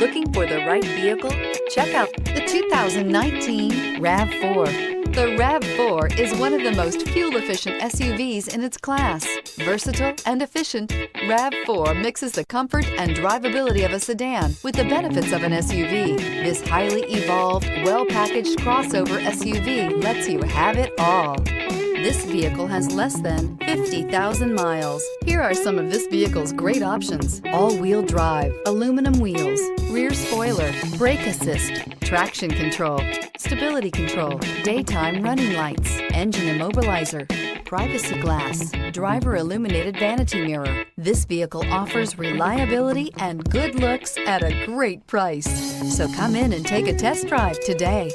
Looking for the right vehicle? Check out the 2019 RAV4. The RAV4 is one of the most fuel-efficient SUVs in its class. Versatile and efficient, RAV4 mixes the comfort and drivability of a sedan with the benefits of an SUV. This highly evolved, well-packaged crossover SUV lets you have it all. This vehicle has less than 50,000 miles. Here are some of this vehicle's great options: all-wheel drive, aluminum wheels, rear spoiler, brake assist, traction control, stability control, daytime running lights, engine immobilizer, privacy glass, driver illuminated vanity mirror. This vehicle offers reliability and good looks at a great price. So come in and take a test drive today.